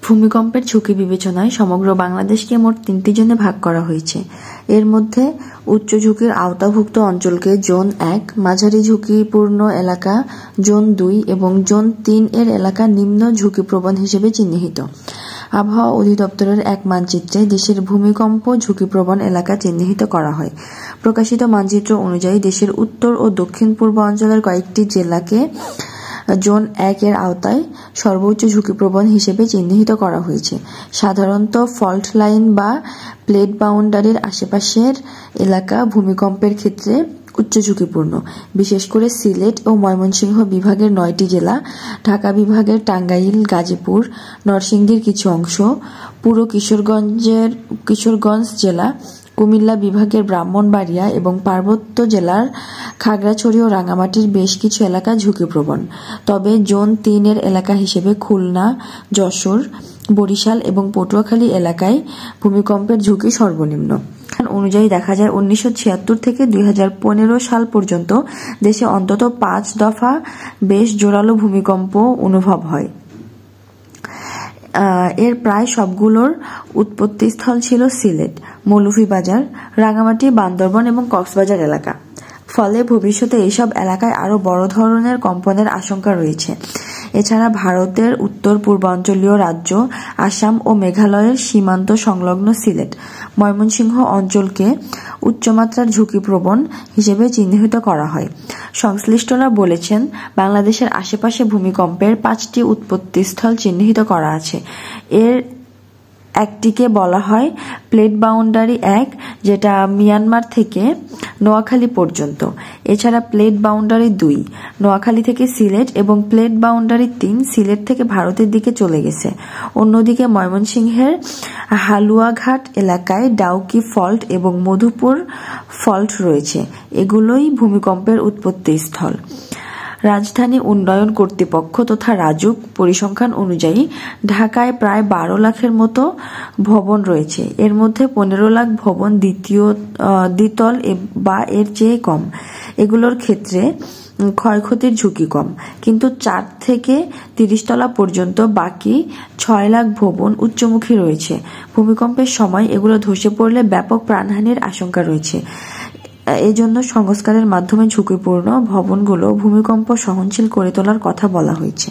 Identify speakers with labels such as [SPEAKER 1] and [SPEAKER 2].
[SPEAKER 1] ভূমিকম্পের ঝুঁকি বিবেচনায় সমগ্র বাংলাদেশকে মোট ৩টি জোনে ভাগ করা হয়েছে। এর মধ্যে উচ্চ ঝুঁকির আওতাভুক্ত অঞ্চলকে জোন ১, মাঝারি ঝুঁকিপূর্ণ এলাকা জোন ২ এবং জোন ৩ এর এলাকা নিম্ন ঝুঁকিপ্রবণ হিসেবে চিহ্নিত। আবহাওয়া অধিদপ্তরের এক মানচিত্রে দেশের ভূমিকম্প ঝুঁকিপ্রবণ এলাকা চিহ্নিত করা হয়। প্রকাশিত মানচিত্র অনুযায়ী দেশের উত্তর ও দক্ষিণ পূর্ব অঞ্চলের কয়েকটি জেলাকে জোন ১ এর আওতায় সর্বোচ্চ ঝুঁকিপ্রবণ হিসেবে চিহ্নিত করা হয়েছে। সাধারণত ফল্ট লাইন বা প্লেট বাউন্ডারির আশেপাশের এলাকা ভূমিকম্পের ক্ষেত্রে উচ্চ ঝুঁকিপূর্ণ। বিশেষ করে সিলেট ও ময়মনসিংহ বিভাগের ৯টি জেলা, ঢাকা বিভাগের টাঙ্গাইল, গাজীপুর, নরসিংদীর কিছু অংশ, পুরো কিশোরগঞ্জ জেলা, কুমিল্লা বিভাগের ব্রাহ্মণবাড়িয়া এবং পার্বত্য জেলার খাগড়াছড়ি ও রাঙামাটির বেশ কিছু এলাকা ঝুঁকিপ্রবণ। তবে জোন ৩ এর এলাকা হিসেবে খুলনা, যশোর, বরিশাল এবং পটুয়াখালী এলাকায় ভূমিকম্পের ঝুঁকি সর্বনিম্ন। অনুযায়ী দেখা যায় ১৯৭৬ থেকে ২০১৫ সাল পর্যন্ত দেশে অন্তত ৫ দফা বেশ জোরালো ভূমিকম্প অনুভব হয়। এর প্রায় সবগুলোর উৎপত্তিস্থল ছিল সিলেট, মৌলভীবাজার, রাঙামাটি, বান্দরবান এবং কক্সবাজার এলাকা। ফলে ভবিষ্যতে এইসব এলাকায় আরও বড় ধরনের কম্পনের আশঙ্কা রয়েছে। এছাড়া ভারতের উত্তর পূর্বাঞ্চলীয় রাজ্য আসাম ও মেঘালয়ের সীমান্ত সংলগ্ন সিলেট, ময়মনসিংহ অঞ্চলকে উচ্চমাত্রার ঝুঁকিপ্রবণ হিসেবে চিহ্নিত করা হয়। সংশ্লিষ্টরা বলেছেন, বাংলাদেশের আশেপাশে ভূমিকম্পের ৫টি উৎপত্তিস্থল চিহ্নিত করা আছে। এর একটিকে বলা হয় প্লেট বাউন্ডারি ১, যেটা মিয়ানমার থেকে নোয়াখালী পর্যন্ত। এছাড়া প্লেট বাউন্ডারি ২, নোয়াখালী থেকে সিলেট, এবং প্লেট বাউন্ডারি ৩, সিলেট থেকে ভারতের দিকে চলে গেছে। অন্যদিকে ময়মনসিংহের হালুয়াঘাট এলাকায় ডাউকি ফল্ট এবং মধুপুর ফল্ট রয়েছে। এগুলোই ভূমিকম্পের উৎপত্তিস্থল। রাজধানী উন্নয়ন কর্তৃপক্ষ তথা রাজুক পরিসংখ্যান অনুযায়ী ঢাকায় প্রায় ১২ লাখের মতো ভবন রয়েছে। এর মধ্যে ১৫ লাখ ভবন দ্বিতল বা এর চেয়ে কম। এগুলোর ক্ষেত্রে ক্ষয়ক্ষতির ঝুঁকি কম, কিন্তু ৪ থেকে ৩০ তলা পর্যন্ত বাকি ৬ লাখ ভবন উচ্চমুখী রয়েছে। ভূমিকম্পের সময় এগুলো ধসে পড়লে ব্যাপক প্রাণহানির আশঙ্কা রয়েছে। এজন্য সংস্কারের মাধ্যমে ঝুঁকিপূর্ণ ভবনগুলো ভূমিকম্প সহনশীল করে তোলার কথা বলা হয়েছে।